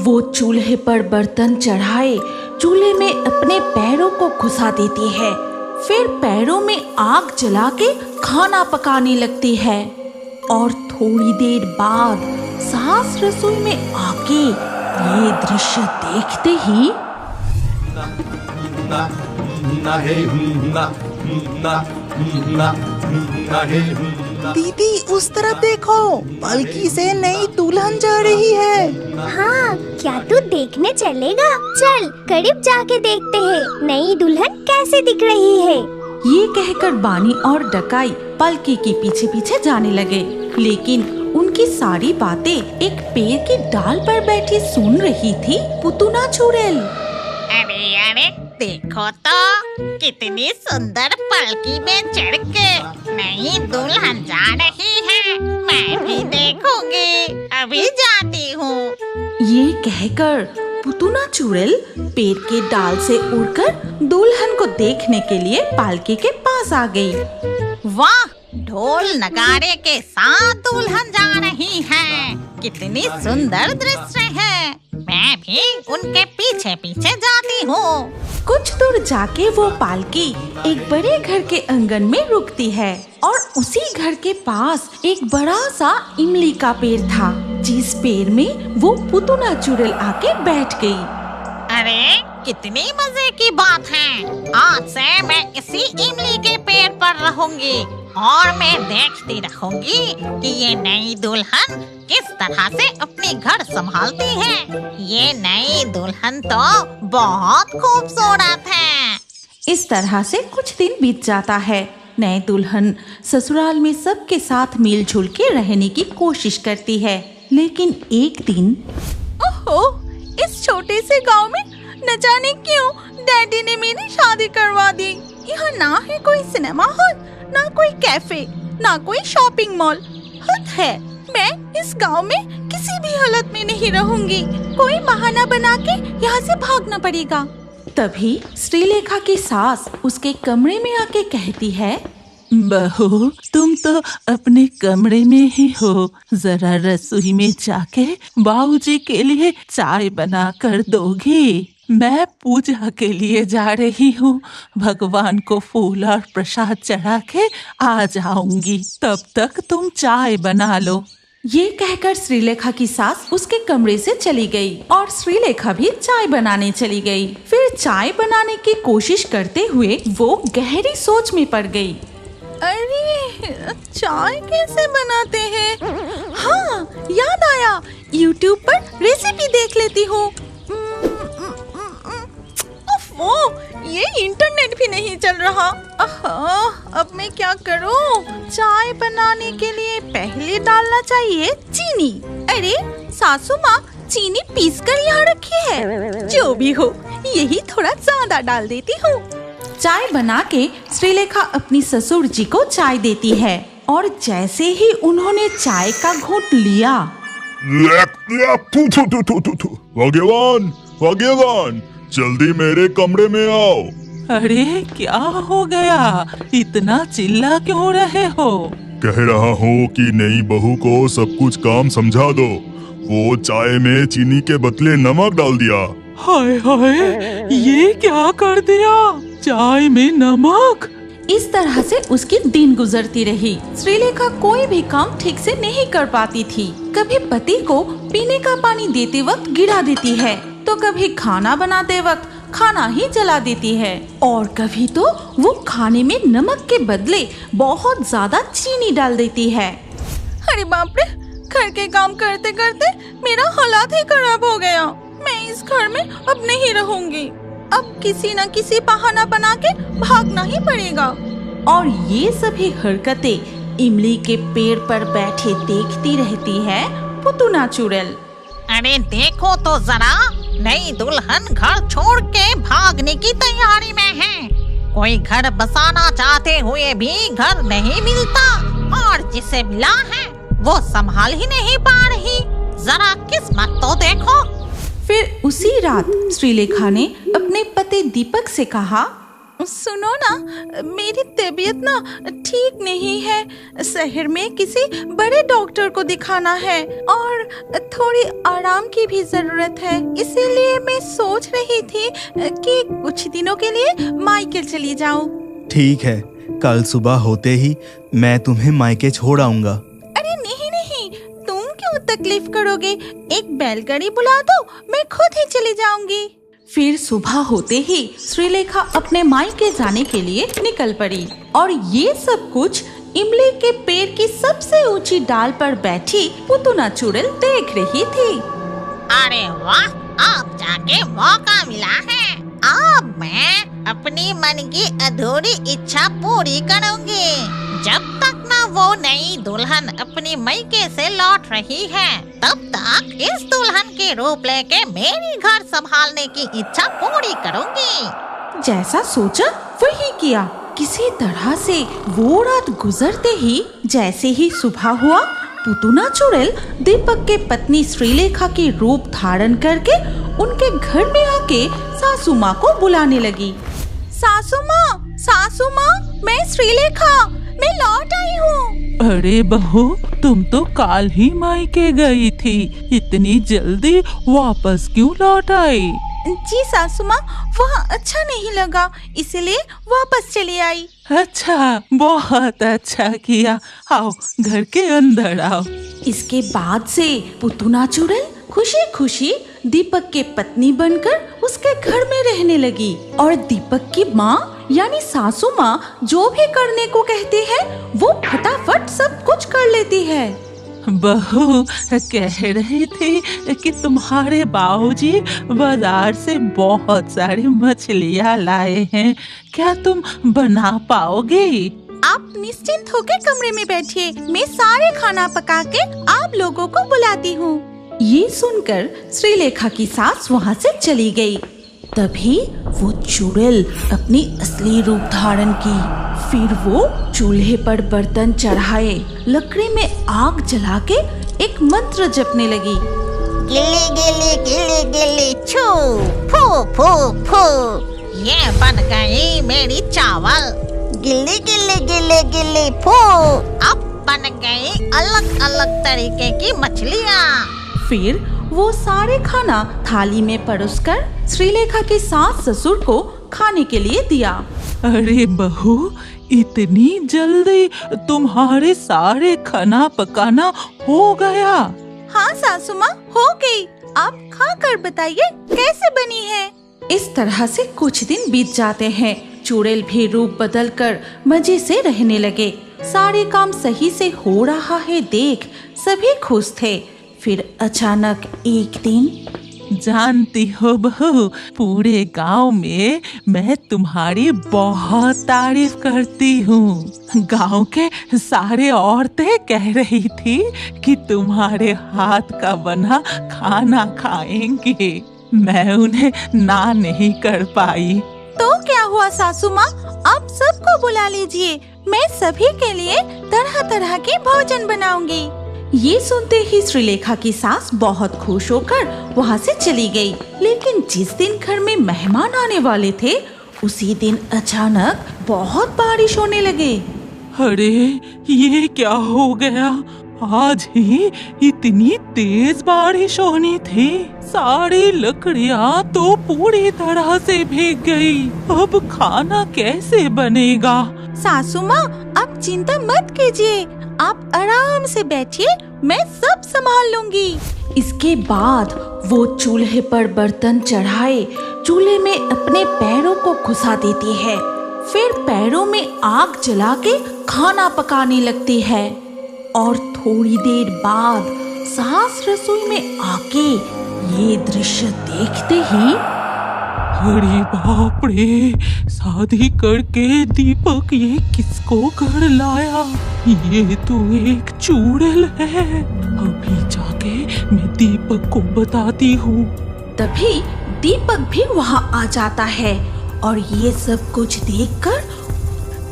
वो चूल्हे पर बर्तन चढ़ाए चूल्हे में अपने पैरों को घुसा देती है। फिर पैरों में आग जला के खाना पकाने लगती है और थोड़ी देर बाद सास रसोई में आके ये दृश्य देखते ही दीदी उस तरफ देखो, पलकी से नई दुल्हन जा रही है। हाँ, क्या तू देखने चलेगा? चल करीब जाके देखते हैं नई दुल्हन कैसे दिख रही है। ये कहकर बानी और डकाई पलकी के पीछे पीछे जाने लगे, लेकिन उनकी सारी बातें एक पेड़ की डाल पर बैठी सुन रही थी पुतुना चुड़ैल। अरे अरे देखो तो कितनी सुंदर पलकी में चढ़ के नई दुल्हन जा रही है। मैं भी देखूंगी, अभी जाती हूँ। ये कहकर पुतुना चुड़ैल पेड़ के डाल से उड़कर दुल्हन को देखने के लिए पालकी के पास आ गई। वाह, ढोल नगाड़े के साथ दुल्हन जा रही है। कितनी सुंदर दृश्य है। मैं भी उनके पीछे पीछे जाती हूँ। कुछ दूर जाके वो पालकी एक बड़े घर के आंगन में रुकती है और उसी घर के पास एक बड़ा सा इमली का पेड़ था, जिस पेड़ में वो पुतुना चुड़ैल आके बैठ गई। अरे कितनी मजे की बात है। आज से मैं इसी इमली के पेड़ पर रहूंगी और मैं देखती रहूंगी कि ये नई दुल्हन किस तरह से अपनी घर संभालती है। ये नई दुल्हन तो बहुत खूबसूरत है। इस तरह से कुछ दिन बीत जाता है। नई दुल्हन ससुराल में सबके साथ मिलजुल के रहने की कोशिश करती है, लेकिन एक दिन ओहो, इस छोटे से गांव में न जाने क्यों डैडी ने मेरी शादी करवा दी। यहाँ ना है कोई सिनेमा हॉल, ना कोई कैफे, ना कोई शॉपिंग मॉल। हद है, मैं इस गांव में किसी भी हालत में नहीं रहूंगी। कोई बहाना बना के यहाँ से भागना पड़ेगा। तभी श्रीलेखा की सास उसके कमरे में आके कहती है, बहू तुम तो अपने कमरे में ही हो, जरा रसोई में जाके बाबूजी के लिए चाय बना कर दोगी? मैं पूजा के लिए जा रही हूँ, भगवान को फूल और प्रसाद चढ़ा के आ जाऊंगी, तब तक तुम चाय बना लो। ये कहकर श्रीलेखा की सास उसके कमरे से चली गई और श्रीलेखा भी चाय बनाने चली गई। फिर चाय बनाने की कोशिश करते हुए वो गहरी सोच में पड़ गई। अरे चाय कैसे बनाते हैं? हाँ, याद आया, YouTube पर रेसिपी देख लेती हूँ। वो ये इंटरनेट भी नहीं चल रहा। अब मैं क्या करूं? चाय बनाने के लिए पहले डालना चाहिए चीनी। अरे सासू माँ चीनी पीस कर यहाँ रखी है। जो भी हो, यही थोड़ा ज्यादा डाल देती हूँ। चाय बना के श्रीलेखा अपनी ससुर जी को चाय देती है और जैसे ही उन्होंने चाय का घूंट लिया, भाग्यवान जल्दी मेरे कमरे में आओ। अरे क्या हो गया? इतना चिल्ला क्यों रहे हो? कह रहा हूँ कि नई बहू को सब कुछ काम समझा दो। वो चाय में चीनी के बदले नमक डाल दिया। हाय हाय, ये क्या कर दिया? चाय में नमक? इस तरह से उसकी दिन गुजरती रही। श्रीलेखा कोई भी काम ठीक से नहीं कर पाती थी। कभी पति को पीने का पानी देते वक्त गिरा देती है, तो कभी खाना बनाते वक्त खाना ही जला देती है, और कभी तो वो खाने में नमक के बदले बहुत ज्यादा चीनी डाल देती है। अरे बाप रे, घर के काम करते करते मेरा हालात ही खराब हो गया। मैं इस घर में अब नहीं रहूंगी। अब किसी न किसी बहाना बना के भागना ही पड़ेगा। और ये सभी हरकतें इमली के पेड़ पर बैठे देखती रहती है पुतुना चुड़ैल। अरे देखो तो जरा, नई दुल्हन घर छोड़ के भागने की तैयारी में है। कोई घर बसाना चाहते हुए भी घर नहीं मिलता, और जिसे मिला है वो संभाल ही नहीं पा रही। जरा किस्मत तो देखो। फिर उसी रात श्रीलेखा ने अपने पति दीपक से कहा, सुनो ना, मेरी तबीयत ना ठीक नहीं है। शहर में किसी बड़े डॉक्टर को दिखाना है और थोड़ी आराम की भी जरूरत है। इसीलिए मैं सोच रही थी कि कुछ दिनों के लिए मायके चली जाऊं। ठीक है, कल सुबह होते ही मैं तुम्हें मायके छोड़ आऊंगा। अरे नहीं नहीं, तुम क्यों तकलीफ करोगे? एक बैलगाड़ी बुला दो, मैं खुद ही चली जाऊंगी। फिर सुबह होते ही श्रीलेखा अपने मायके जाने के लिए निकल पड़ी और ये सब कुछ इमली के पेड़ की सबसे ऊंची डाल पर बैठी पुतुना चुड़ैल देख रही थी। अरे वाह, अब जाके मौका मिला है। अब मैं अपनी मन की अधूरी इच्छा पूरी करूंगी। जब तक ना वो नई दुल्हन अपनी मायके से लौट रही है, तब तक इस दुल्हन के रूप लेके मेरी घर संभालने की इच्छा पूरी करूंगी। जैसा सोचा वही किया। किसी तरह से वो रात गुजरते ही जैसे ही सुबह हुआ, पुतुना चुड़ैल दीपक के पत्नी श्रीलेखा के रूप धारण करके उनके घर में आके सासू माँ को बुलाने लगी। सासू माँ, मैं श्रीलेखा, मैं लौट आई हूँ। अरे बहू, तुम तो काल ही मायके गई थी, इतनी जल्दी वापस क्यों लौट आई? जी सासू माँ, वहाँ अच्छा नहीं लगा, इसलिए वापस चली आई। अच्छा, बहुत अच्छा किया। आओ, घर के अंदर आओ। इसके बाद से पुतुना चुड़ैल खुशी खुशी दीपक के पत्नी बनकर उसके घर में रहने लगी और दीपक की माँ यानी सासू माँ जो भी करने को कहती है वो फटाफट सब कुछ कर लेती है। बहू कह रही थी कि तुम्हारे बाबूजी बाजार से बहुत सारी मछलियाँ लाए हैं, क्या तुम बना पाओगे? आप निश्चिंत होकर कमरे में बैठिए, मैं सारे खाना पका के आप लोगों को बुलाती हूँ। ये सुनकर श्रीलेखा की सास वहाँ से चली गई। तभी वो चुड़ैल अपनी असली रूप धारण की। फिर वो चूल्हे पर बर्तन चढ़ाए, लकड़ी में आग जला के एक मंत्र जपने लगी। गिल्ली गिल्ली गिल्ली गिल्ली छू, फू फू फू, ये बन गई मेरी चावल। गिल्ली गिल्ली गिल्ली गिल्ली फू, अब बन गई अलग अलग तरीके की मछलियाँ। फिर वो सारे खाना थाली में परोसकर श्रीलेखा के सास ससुर को खाने के लिए दिया। अरे बहू, इतनी जल्दी तुम्हारे सारे खाना पकाना हो गया? हाँ सासू माँ, हो गई। आप खा कर बताइए कैसे बनी है। इस तरह से कुछ दिन बीत जाते हैं। चुड़ैल भी रूप बदल कर मजे से रहने लगे। सारे काम सही से हो रहा है देख सभी खुश थे। फिर अचानक एक दिन, जानती हो बहू, पूरे गांव में मैं तुम्हारी बहुत तारीफ करती हूँ। गांव के सारे औरतें कह रही थी कि तुम्हारे हाथ का बना खाना खाएंगे। मैं उन्हें ना नहीं कर पाई। तो क्या हुआ सासू माँ, आप सबको बुला लीजिए, मैं सभी के लिए तरह तरह के भोजन बनाऊंगी। ये सुनते ही श्रीलेखा की सास बहुत खुश होकर वहाँ से चली गई। लेकिन जिस दिन घर में मेहमान आने वाले थे, उसी दिन अचानक बहुत बारिश होने लगे। अरे ये क्या हो गया? आज ही इतनी तेज बारिश होनी थी। सारी लकड़ियाँ तो पूरी तरह से भीग गई। अब खाना कैसे बनेगा? सासू माँ, आप चिंता मत कीजिए, आप आराम से बैठिए, मैं सब संभाल लूंगी। इसके बाद वो चूल्हे पर बर्तन चढ़ाए चूल्हे में अपने पैरों को घुसा देती है। फिर पैरों में आग जला के खाना पकाने लगती है और थोड़ी देर बाद सास रसोई में आके ये दृश्य देखते ही, अरे बाप रे, शादी करके दीपक ये किसको घर लाया? ये तो एक चुड़ैल है। अभी जाके मैं दीपक को बताती हूँ। तभी दीपक भी वहाँ आ जाता है और ये सब कुछ देखकर,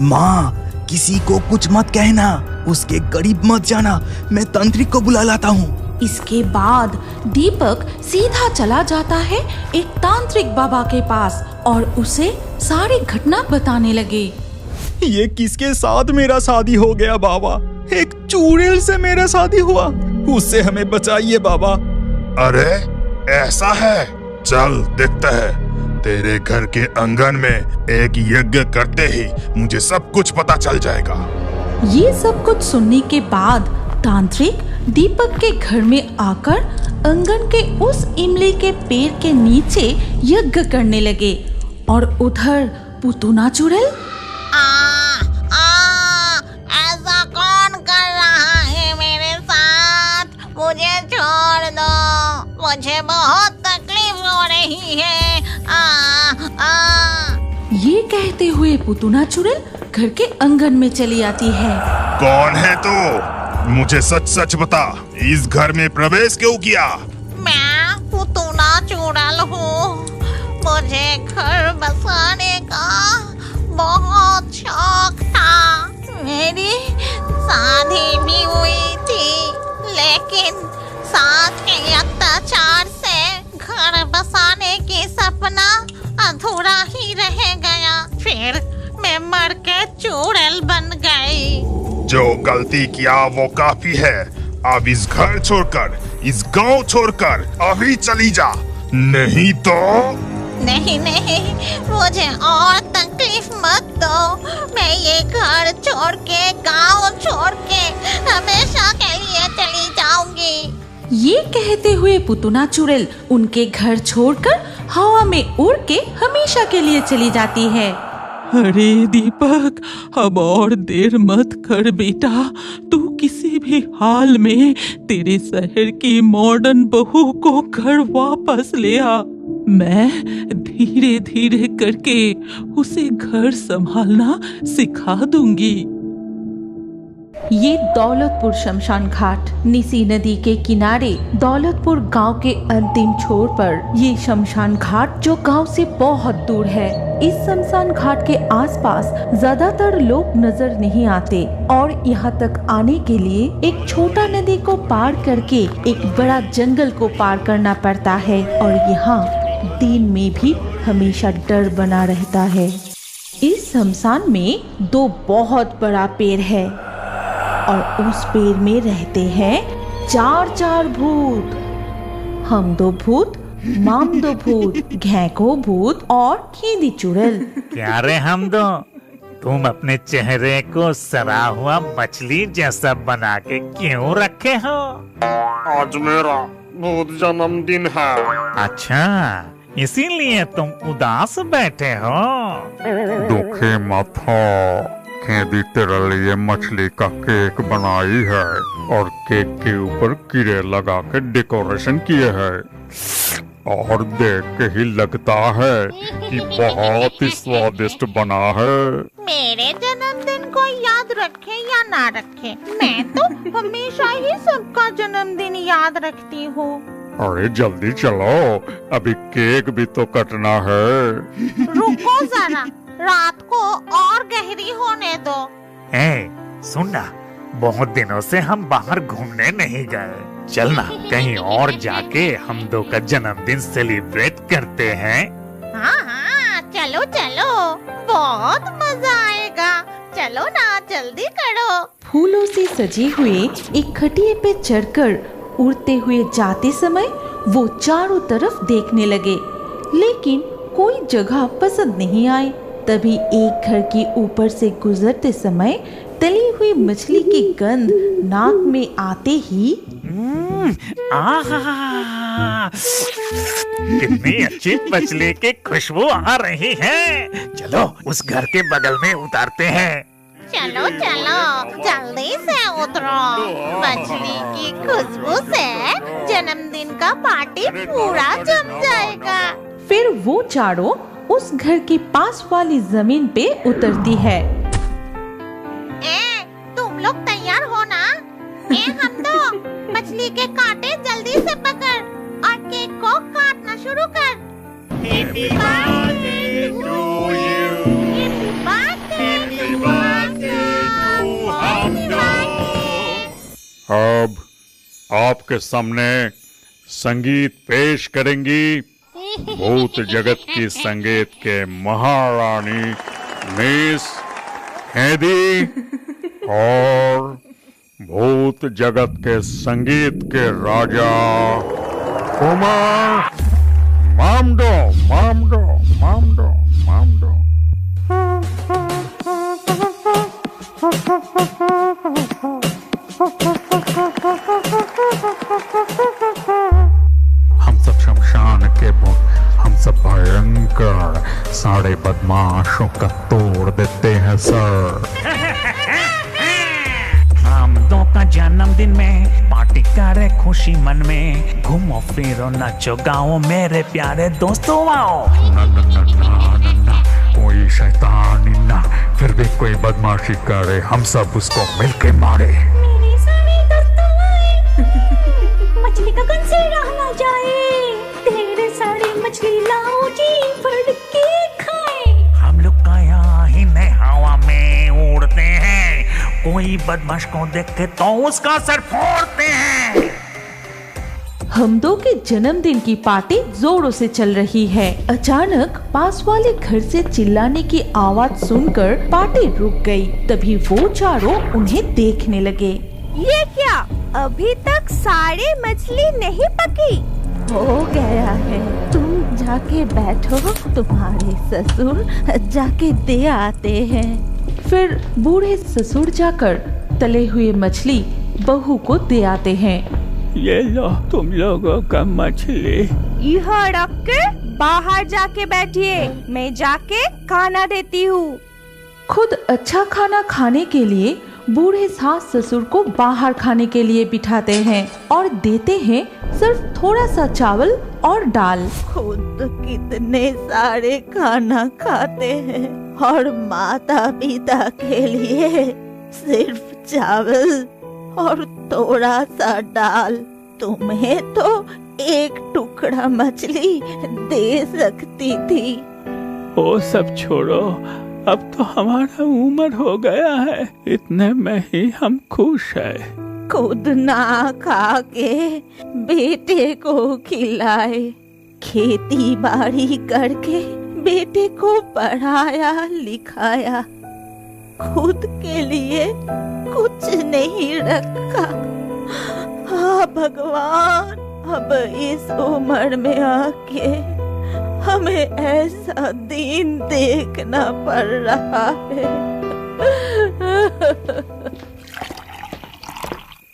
माँ, किसी को कुछ मत कहना, उसके करीब मत जाना, मैं तांत्रिक को बुला लाता हूँ। इसके बाद दीपक सीधा चला जाता है एक तांत्रिक बाबा के पास और उसे सारी घटना बताने लगे। ये किसके साथ मेरा शादी हो गया बाबा? एक चुड़ैल से मेरा शादी हुआ, उससे हमें बचाइए बाबा। अरे ऐसा है, चल देखते हैं। तेरे घर के आंगन में एक यज्ञ करते ही मुझे सब कुछ पता चल जाएगा। ये सब कुछ सुनने के बाद तांत्रिक दीपक के घर में आकर आंगन के उस इमली के पेड़ के नीचे यज्ञ करने लगे और उधर पुतुना चुड़ैल ऐसा कौन कर रहा है मेरे साथ? मुझे छोड़ दो, मुझे बहुत तकलीफ हो रही है। ये कहते हुए पुतुना चुड़ैल घर के आंगन में चली आती है। कौन है तू? मुझे सच सच बता, इस घर में प्रवेश क्यों किया? मैं पुतुना चुड़ैल हूँ। मुझे घर बसाने का बहुत शौक था। मेरी शादी भी हुई थी, लेकिन सास के अत्याचार से घर बसाने की सपना अधूरा ही रह गया। फिर मैं मर के चुड़ैल बन गई। जो गलती किया वो काफी है। अब इस घर छोड़कर, इस गांव छोड़कर अभी चली जा, नहीं तो। नहीं, मुझे और तकलीफ मत दो। मैं ये घर छोड़ के, गांव छोड़ के हमेशा के लिए चली जाऊंगी। ये कहते हुए पुतुना चुड़ैल उनके घर छोड़कर हवा में उड़ के हमेशा के लिए चली जाती है। अरे दीपक, अब और देर मत कर बेटा। तू किसी भी हाल में तेरे शहर की मॉडर्न बहू को घर वापस ले आ। मैं धीरे धीरे करके उसे घर संभालना सिखा दूंगी। ये दौलतपुर शमशान घाट निसी नदी के किनारे दौलतपुर गांव के अंतिम छोर पर ये शमशान घाट जो गांव से बहुत दूर है। इस शमशान घाट के आसपास ज्यादातर लोग नजर नहीं आते और यहाँ तक आने के लिए एक छोटा नदी को पार करके एक बड़ा जंगल को पार करना पड़ता है और यहाँ दिन में भी हमेशा डर बना रहता है। इस शमशान में दो बहुत बड़ा पेड़ है और उस पेड़ में रहते हैं चार भूत। हम दो भूत, माम दो भूत, घेको भूत और खींदी चुड़ैल। क्या रे हम दो, तुम अपने चेहरे को सड़ा हुआ मछली जैसा बना के क्यों रखे हो? आज मेरा भूत जन्मदिन है। अच्छा, इसीलिए तुम उदास बैठे हो? दुखी मत हो, खेदी तेरे लिए मछली का केक बनाई है और केक के ऊपर कीड़े लगा के डेकोरेशन किए हैं और देख के ही लगता है कि बहुत ही स्वादिष्ट बना है। मेरे जन्मदिन को याद रखे या ना रखे, मैं तो हमेशा ही सबका जन्मदिन याद रखती हूँ। अरे जल्दी चलो, अभी केक भी तो कटना है। रुको जरा, रात को और गहरी होने दो। सुनना, बहुत दिनों से हम बाहर घूमने नहीं गए। चलना कहीं और जाके हम दो का जन्मदिन सेलिब्रेट करते हैं। हाँ, चलो चलो, बहुत मजा आएगा। चलो ना, जल्दी करो। फूलों से सजे हुए एक खटिए पे चढ़कर उड़ते हुए जाते समय वो चारों तरफ देखने लगे, लेकिन कोई जगह पसंद नहीं आई। तभी एक घर के ऊपर से गुजरते समय तली हुई मछली की गंध नाक में आते ही कितनी अच्छी मछली की खुशबू आ रही है। चलो उस घर के बगल में उतारते हैं। चलो जल्दी से उतरो। मछली की खुशबू से जन्मदिन का पार्टी पूरा जम जाएगा। फिर वो चारों उस घर के पास वाली जमीन पे उतरती है। तुम लोग तैयार हो ना? हम तो मछली के कांटे जल्दी से पकड़ और केक को काटना शुरू कर। Happy birthday to you. Happy birthday to us. अब आपके सामने संगीत पेश करेंगी भूत जगत की संगीत के महारानी मिस हैदी और भूत जगत के संगीत के राजा कुमार मामडो मामडो मामडो मामडो। हम सब शमशान के भूत, हम सब भयंकर सारे बदमाशों का तोड़ देते हैं सर। हम दो का जन्मदिन में पार्टी करे खुशी मन में, घूमो फिरो नाचो गाओ मेरे प्यारे दोस्तों आओ। ना ना ना ना ना ना, कोई शैतानी ना, फिर भी कोई बदमाशी करे हम सब उसको मिलके मारे। मेरे सारे दोस्तों आए, मछली का कौन से रह ना जाए, तेरे सारे मछली लाओ जी भर के खाए। हम लोग का यहाँ ही नहीं हवा में उड़ते हैं, कोई बदमाश को देखे तो उसका सर फोड़ते हैं। हमदो के जन्मदिन की पार्टी जोरों से चल रही है। अचानक पास वाले घर से चिल्लाने की आवाज सुनकर पार्टी रुक गई। तभी वो चारों उन्हें देखने लगे। ये क्या, अभी तक सारे मछली नहीं पकी? हो गया है, तुम जाके बैठो, तुम्हारे ससुर जाके दे आते हैं। फिर बूढ़े ससुर जाकर तले हुए मछली बहू को दे आते हैं। ये लो तुम लोगों का मछली। यह रख के बाहर जाके बैठिए, मैं जाके खाना देती हूँ। खुद अच्छा खाना खाने के लिए बूढ़े सास ससुर को बाहर खाने के लिए बिठाते हैं और देते हैं सिर्फ थोड़ा सा चावल और दाल। खुद कितने सारे खाना खाते हैं और माता पिता के लिए सिर्फ चावल और थोड़ा सा दाल। तुम्हें तो एक टुकड़ा मछली दे सकती थी। वो सब छोड़ो, अब तो हमारा उम्र हो गया है, इतने में ही हम खुश हैं। खुद ना खा के बेटे को खिलाए, खेती बाड़ी करके बेटे को पढ़ाया लिखाया, खुद के लिए कुछ नहीं रखा। हाँ भगवान, अब इस उम्र में आके हमें ऐसा दिन देखना पड़ रहा है।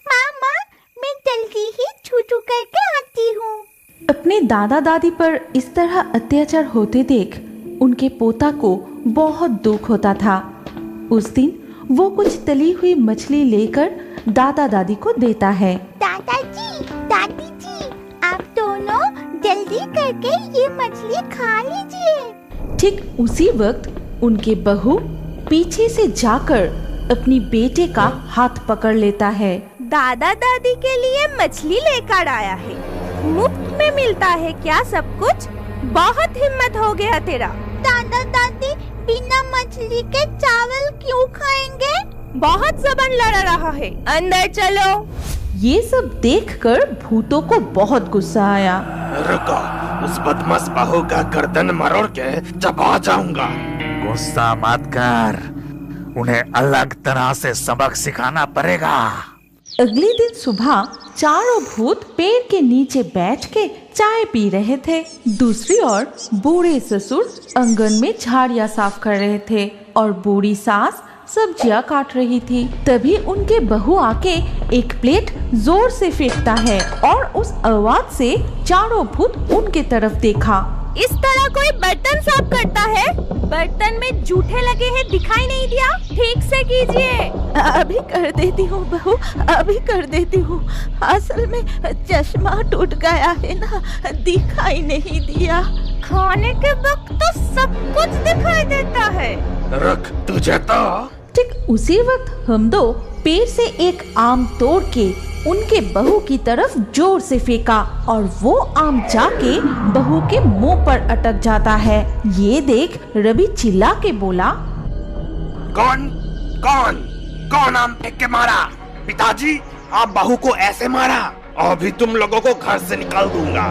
मामा, मैं जल्दी ही छू-छू करके आती हूँ। अपने दादा दादी पर इस तरह अत्याचार होते देख उनके पोता को बहुत दुख होता था। उस दिन वो कुछ तली हुई मछली लेकर दादा दादी को देता है। दादाजी, दादी जी, आप दोनों जल्दी करके ये मछली खा लीजिए। ठीक उसी वक्त उनके बहू पीछे से जाकर अपनी बेटे का हाथ पकड़ लेता है। दादा दादी के लिए मछली लेकर आया है, मुफ्त में मिलता है क्या सब कुछ? बहुत हिम्मत हो गया तेरा। दादा दादी बिना मछली के चावल क्यों खाएंगे? बहुत जबान लड़ा रहा है, अंदर चलो। ये सब देखकर भूतों को बहुत गुस्सा आया। रुको, उस बदमाश बहू का गर्दन मरोड़ के चबा जाऊंगा। गुस्सा मत कर, उन्हें अलग तरह से सबक सिखाना पड़ेगा। अगले दिन सुबह चारों भूत पेड़ के नीचे बैठ के चाय पी रहे थे। दूसरी ओर बूढ़े ससुर आंगन में झाड़ियाँ साफ कर रहे थे और बूढ़ी सास सब्जियां काट रही थी। तभी उनके बहू आके एक प्लेट जोर से फेंकता है और उस आवाज से चारों भूत उनके तरफ देखा। इस तरह कोई बर्तन साफ करता है? बर्तन में जूठे लगे हैं, दिखाई नहीं दिया? ठीक से कीजिए। अभी कर देती हूँ बहू, अभी कर देती हूँ। असल में चश्मा टूट गया है ना, दिखाई नहीं दिया। खाने के वक्त तो सब कुछ दिखाई देता है। रुक, तुझे तो। ठीक उसी वक्त हमदो पेड़ से एक आम तोड़ के उनके बहू की तरफ जोर से फेंका और वो आम जाके बहू के मुंह पर अटक जाता है। ये देख रवि चिल्ला के बोला, कौन कौन कौन आम फेंक के मारा? पिताजी, आप बहू को ऐसे मारा अभी तुम लोगों को घर से निकाल दूंगा।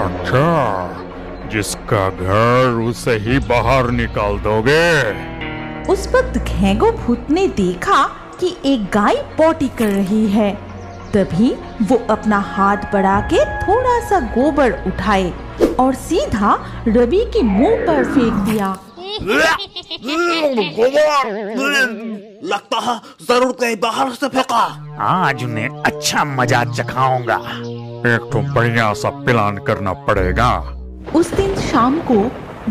अच्छा, जिसका घर उसे ही बाहर निकाल दोगे? उस वक्त घेंगो भूत ने देखा कि एक गाय पॉटी कर रही है। तभी वो अपना हाथ बढ़ा के थोड़ा सा गोबर उठाए और सीधा रवि के मुंह पर फेंक दिया। लगता है जरूर कहीं बाहर से फेंका। आज उन्हें अच्छा मजा चखाऊंगा। एक तो बढ़िया सा प्लान करना पड़ेगा। उस दिन शाम को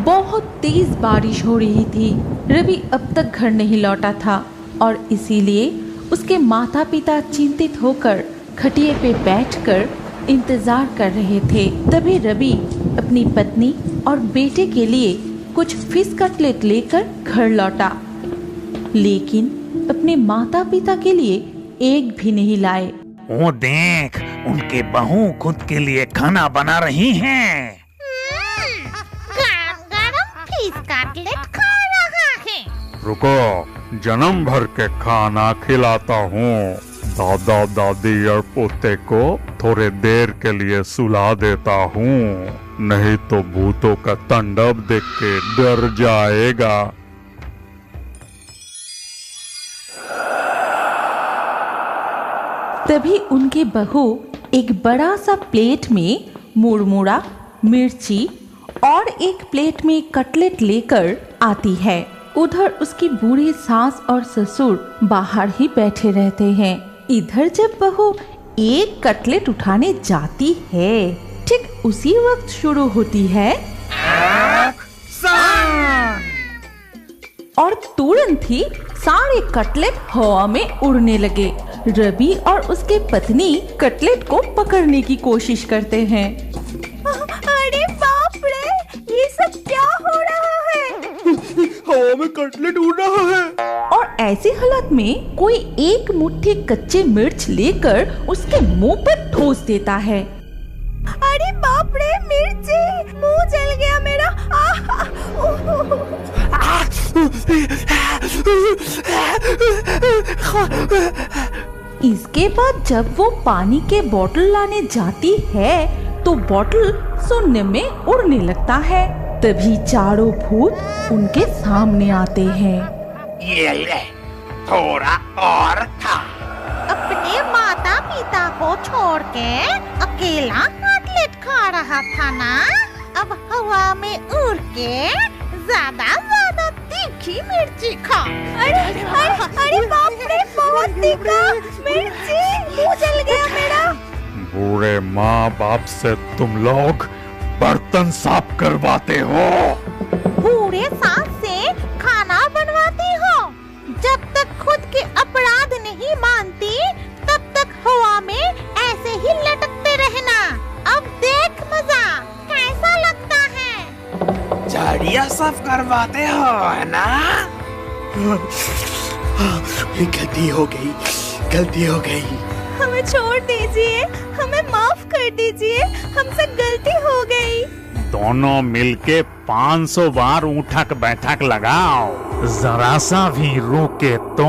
बहुत तेज बारिश हो रही थी। रवि अब तक घर नहीं लौटा था और इसीलिए उसके माता पिता चिंतित होकर खटिए पे बैठकर इंतजार कर रहे थे। तभी रवि अपनी पत्नी और बेटे के लिए कुछ फिश कटलेट लेकर घर लौटा, लेकिन अपने माता पिता के लिए एक भी नहीं लाए। वो देख, उनके बहू खुद के लिए खाना बना रही हैं। गरम गरम फिश कटलेट खा रहा है। रुको, जन्म भर के खाना खिलाता हूँ। दादा दादी और पोते को थोड़े देर के लिए सुला देता हूँ, नहीं तो भूतों का तांडव देख के डर जाएगा। तभी उनके बहू एक बड़ा सा प्लेट में मुड़मुड़ा, मिर्ची और एक प्लेट में कटलेट लेकर आती है। उधर उसकी बूढ़ी सास और ससुर बाहर ही बैठे रहते हैं। इधर जब बहू एक कटलेट उठाने जाती है, ठीक उसी वक्त शुरू होती है और तुरंत ही सारे कटलेट हवा में उड़ने लगे। रवि और उसके पत्नी कटलेट को पकड़ने की कोशिश करते हैं। अरे बाप रे, ये सब क्या हो रहा है? हवा में कटलेट उड़ रहा है। और ऐसी हालत में कोई एक मुट्ठी कच्चे मिर्च लेकर उसके मुंह पर ठोस देता है। अरे बाप रे, मिर्ची, मुंह जल गया मेरा। इसके बाद जब वो पानी के बोतल लाने जाती है तो बोतल शून्य में उड़ने लगता है। तभी चारों भूत उनके सामने आते हैं। ये ले, थोड़ा और खा। अपने माता पिता को छोड़ के अकेला कटलेट खा रहा था ना, अब हवा में उड़ के ज्यादा तीखी मिर्ची खा। अरे अरे अरे बाप रे, बहुत तीखा मिर्ची, मुंह जल गया मेरा। बूढ़े माँ बाप से तुम लोग बर्तन साफ करवाते हो, बूढ़े सास से खाना बनवाती हो। जब तक खुद के अपराध नहीं मानती तब तक हवा में ऐसे ही लटकते रहना। अब देख मजा कैसा लगता है। झाड़ियाँ साफ करवाते हो, है ना? गलती हो गई, गलती हो गई। हमें छोड़ दीजिए, हमें माफ कर दीजिए, हमसे गलती हो गई। दोनों मिलके 500 बार उठक बैठक लगाओ, जरा सा भी रुके तो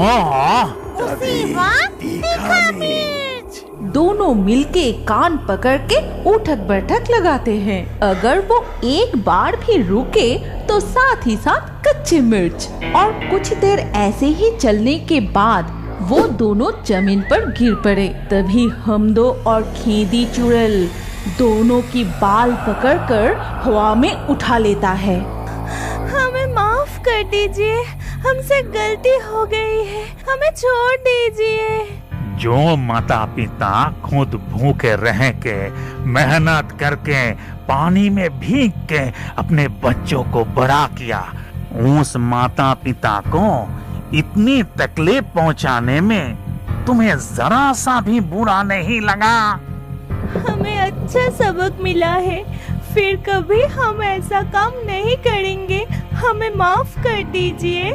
उसी वक्त तीखा मिर्च। दोनों मिलके कान पकड़ के उठक बैठक लगाते हैं। अगर वो एक बार भी रुके तो साथ ही साथ कच्चे मिर्च। और कुछ देर ऐसे ही चलने के बाद वो दोनों जमीन पर गिर पड़े। तभी हमदो और खेदी चुड़ैल दोनों की बाल पकड़कर हवा में उठा लेता है। हमें माफ कर दीजिए, हमसे गलती हो गई है, हमें छोड़ दीजिए। जो माता पिता खुद भूखे रह के मेहनत करके पानी में भीग के अपने बच्चों को बड़ा किया, उस माता पिता को इतनी तकलीफ पहुंचाने में तुम्हें जरा सा भी बुरा नहीं लगा? हमें अच्छा सबक मिला है, फिर कभी हम ऐसा काम नहीं करेंगे, हमें माफ कर दीजिए।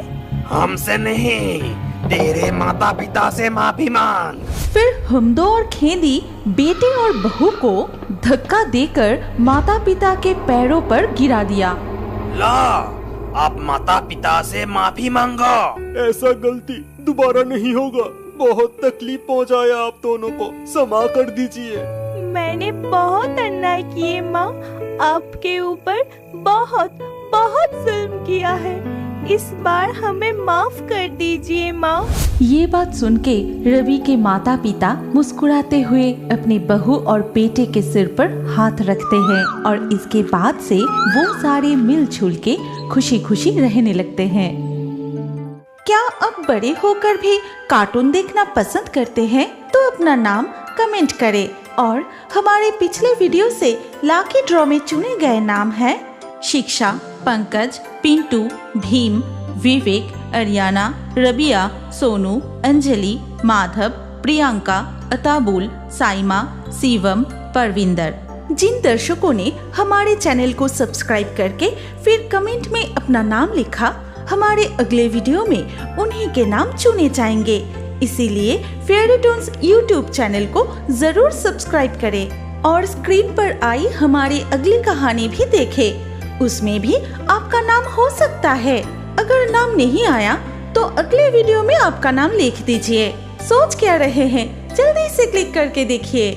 हमसे नहीं, तेरे माता पिता से माफी मांग। फिर हमदो और खेदी बेटे और बहू को धक्का देकर माता पिता के पैरों पर गिरा दिया। ला, अब माता पिता से माफी मांगो। ऐसा गलती दोबारा नहीं होगा। बहुत तकलीफ पहुंचाया आप दोनों को, क्षमा कर दीजिए। मैंने बहुत अन्याय किए माँ, आपके ऊपर बहुत बहुत जुल्म किया है। इस बार हमें माफ कर दीजिए माँ। ये बात सुन के रवि के माता पिता मुस्कुराते हुए अपनी बहू और बेटे के सिर पर हाथ रखते हैं और इसके बाद से वो सारे मिलजुल के खुशी खुशी रहने लगते हैं। क्या अब बड़े होकर भी कार्टून देखना पसंद करते हैं? तो अपना नाम कमेंट करें और हमारे पिछले वीडियो से लाकी ड्रॉ में चुने गए नाम हैं शिक्षा, पंकज, पिंटू, भीम, विवेक, अरियाना, रबिया, सोनू, अंजलि, माधव, प्रियंका, अताबुल, साइमा, शिवम, परविंदर। जिन दर्शकों ने हमारे चैनल को सब्सक्राइब करके फिर कमेंट में अपना नाम लिखा, हमारे अगले वीडियो में उन्हीं के नाम चुने जाएंगे। इसीलिए फेयरी टोन्स यूट्यूब चैनल को जरूर सब्सक्राइब करें और स्क्रीन पर आई हमारी अगली कहानी भी देखें। उसमें भी आपका नाम हो सकता है। अगर नाम नहीं आया तो अगले वीडियो में आपका नाम लिख दीजिए। सोच क्या रहे हैं? जल्दी से क्लिक करके देखिए।